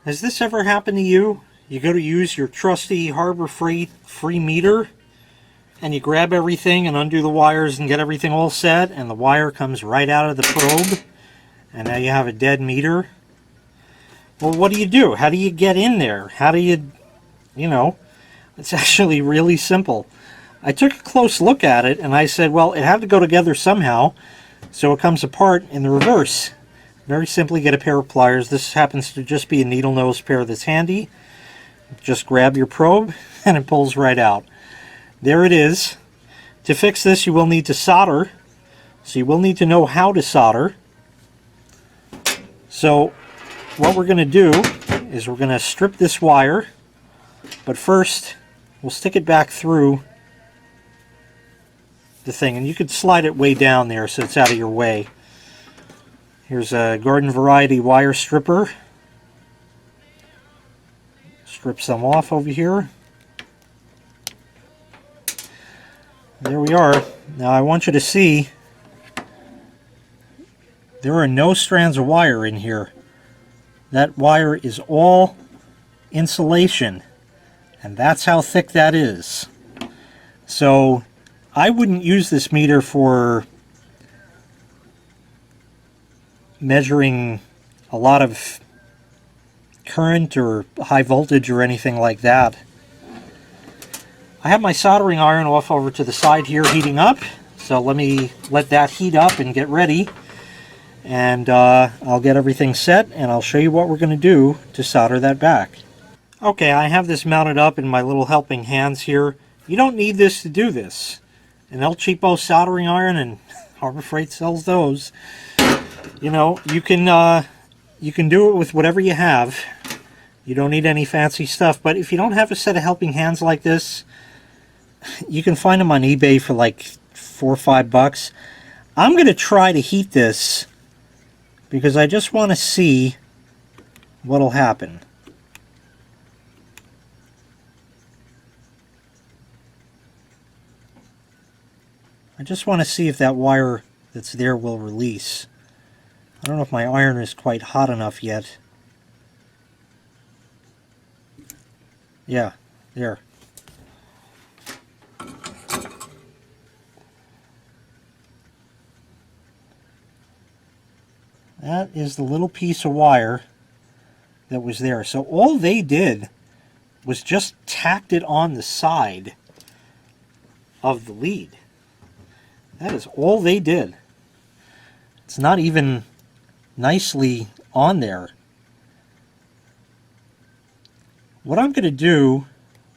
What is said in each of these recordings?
Has this ever happened to you? You go to use your trusty Harbor Freight free meter and you grab everything and undo the wires and get everything all set, and the wire comes right out of the probe and now you have a dead meter. Well, what do? How do you get in there? How do you know, it's actually really simple. I took a close look at it and I said, well, it had to go together somehow, so it comes apart in the reverse. Very simply, get a pair of pliers. This happens to just be a needle nose pair that's handy. Just grab your probe and it pulls right out. There it is. To fix this, you will need to solder. So you will need to know how to solder. So what we're going to do is we're going to strip this wire, but first we'll stick it back through the thing, and you could slide it way down there so it's out of your way. Here's a garden variety wire stripper. Strip some off over here. There we are. Now I want you to see there are no strands of wire in here. That wire is all insulation, and that's how thick that is. So I wouldn't use this meter for measuring a lot of current or high voltage or anything like that. I have my soldering iron off over to the side here heating up, so let me let that heat up and get ready, and I'll get everything set and I'll show you what we're going to do to solder that back. Okay, I have this mounted up in my little helping hands here. You don't need this to do this. An El Cheapo soldering iron, and Harbor Freight sells those. You know, you can do it with whatever you have. You don't need any fancy stuff, but if you don't have a set of helping hands like this, you can find them on eBay for like $4 or $5. I'm going to try to heat this because I just want to see what'll happen. I just want to see if that wire that's there will release. I don't know if my iron is quite hot enough yet. Yeah, there. That is the little piece of wire that was there. So all they did was just tacked it on the side of the lead. That is all they did. It's not even nicely on there. What I'm going to do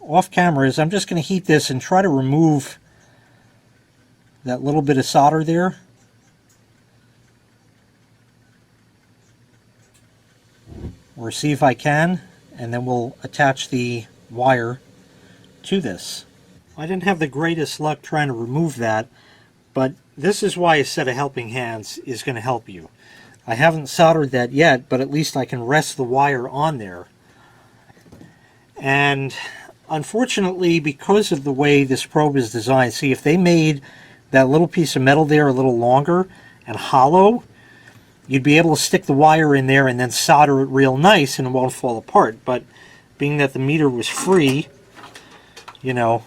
off camera is I'm just going to heat this and try to remove that little bit of solder there. Or see if I can, and then we'll attach the wire to this. I didn't have the greatest luck trying to remove that, but this is why a set of helping hands is going to help you. I haven't soldered that yet, but at least I can rest the wire on there. And unfortunately, because of the way this probe is designed, see, if they made that little piece of metal there a little longer and hollow, you'd be able to stick the wire in there and then solder it real nice and it won't fall apart. But being that the meter was free, you know,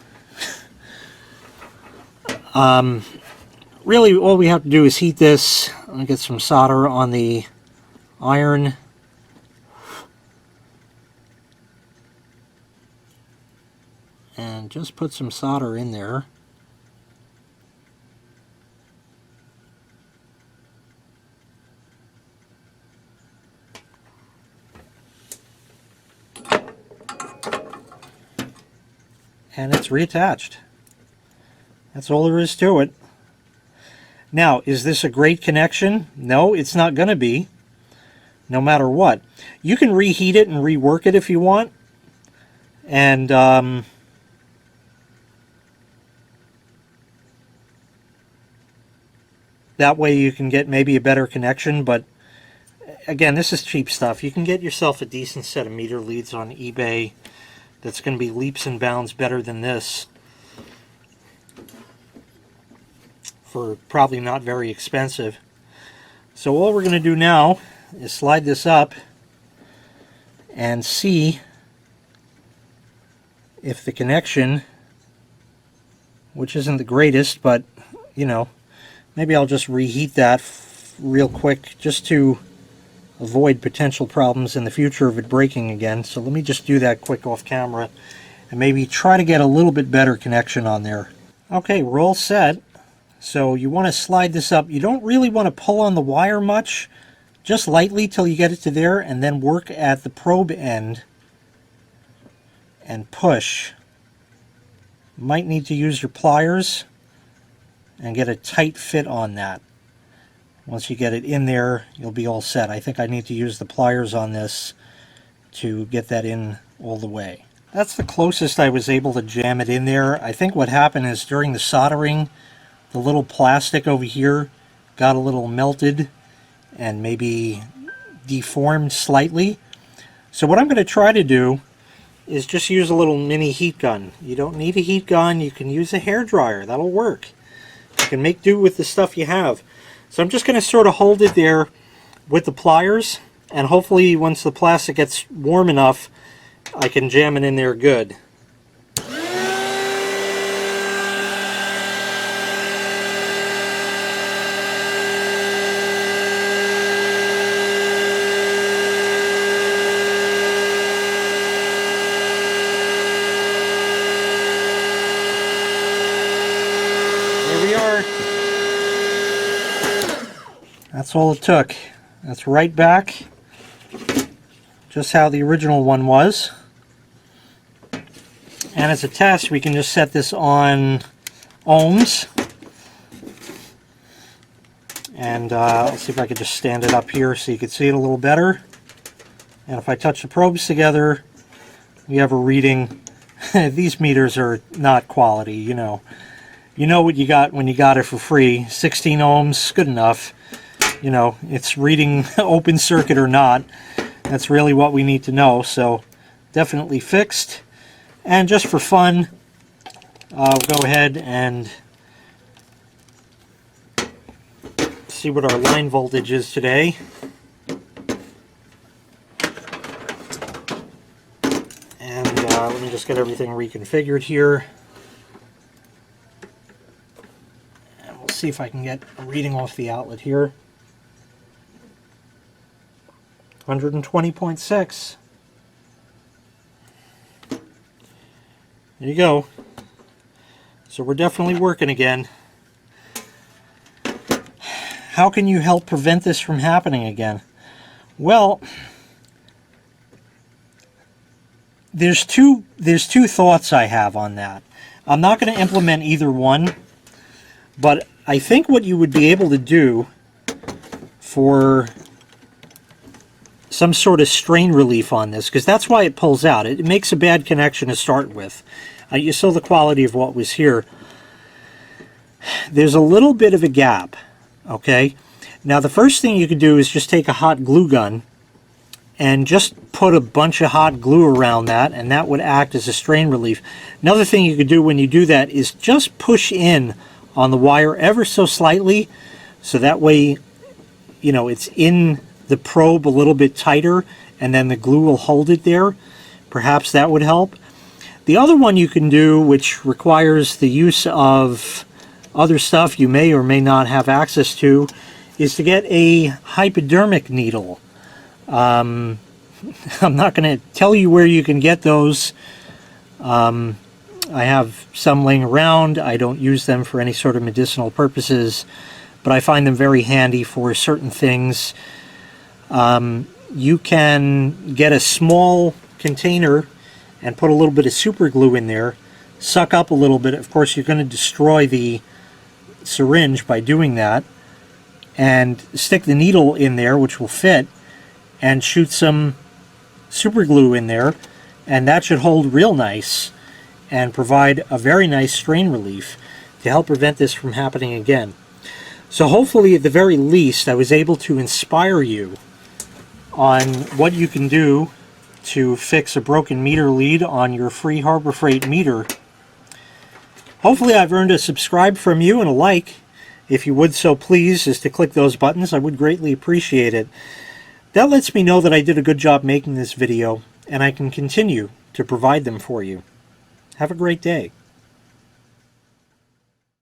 really all we have to do is heat this and get some solder on the iron. And just put some solder in there. And it's reattached. That's all there is to it. Now, is this a great connection? No, it's not going to be, no matter what. You can reheat it and rework it if you want. And that way you can get maybe a better connection. But again, this is cheap stuff. You can get yourself a decent set of meter leads on eBay that's going to be leaps and bounds better than this for probably not very expensive. So all we're going to do now is slide this up and see if the connection, which isn't the greatest, but you know, maybe I'll just reheat that real quick just to avoid potential problems in the future of it breaking again. So let me just do that quick off camera and maybe try to get a little bit better connection on there. Okay, we're all set. So you want to slide this up. You don't really want to pull on the wire much, just lightly till you get it to there, and then work at the probe end and push. Might need to use your pliers and get a tight fit on that. Once you get it in there, you'll be all set. I think I need to use the pliers on this to get that in all the way. That's the closest I was able to jam it in there. I think what happened is during the soldering, the little plastic over here got a little melted and maybe deformed slightly. So what I'm going to try to do is just use a little mini heat gun. You don't need a heat gun. You can use a hairdryer. That'll work. You can make do with the stuff you have. So I'm just going to sort of hold it there with the pliers, and hopefully once the plastic gets warm enough, I can jam it in there good. That's all it took. That's right back, just how the original one was. And as a test, we can just set this on ohms. And let's see if I can just stand it up here so you can see it a little better. And if I touch the probes together, we have a reading. These meters are not quality, you know. You know what you got when you got it for free. 16 ohms, good enough. You know, it's reading open circuit or not. That's really what we need to know. So definitely fixed. And just for fun, I'll go ahead and see what our line voltage is today. And let me just get everything reconfigured here. And we'll see if I can get a reading off the outlet here. 120.6. There you go. So we're definitely working again. How can you help prevent this from happening again? Well, there's two thoughts I have on that. I'm not going to implement either one, but I think what you would be able to do for some sort of strain relief on this, because that's why it pulls out. It makes a bad connection to start with. You saw the quality of what was here. There's a little bit of a gap, okay? Now the first thing you could do is just take a hot glue gun and just put a bunch of hot glue around that, and that would act as a strain relief. Another thing you could do when you do that is just push in on the wire ever so slightly, so that way, you know, it's in the probe a little bit tighter, and then the glue will hold it there. Perhaps that would help. The other one you can do, which requires the use of other stuff you may or may not have access to, is to get a hypodermic needle. I'm not going to tell you where you can get those. I have some laying around. I don't use them for any sort of medicinal purposes, but I find them very handy for certain things. You can get a small container and put a little bit of super glue in there, suck up a little bit. Of course, you're going to destroy the syringe by doing that, and stick the needle in there, which will fit, and shoot some super glue in there, and that should hold real nice and provide a very nice strain relief to help prevent this from happening again. So hopefully, at the very least, I was able to inspire you on what you can do to fix a broken meter lead on your free Harbor Freight meter. Hopefully I've earned a subscribe from you and a like. If you would so please, is to click those buttons. I would greatly appreciate it. That lets me know that I did a good job making this video, and I can continue to provide them for you. Have a great day.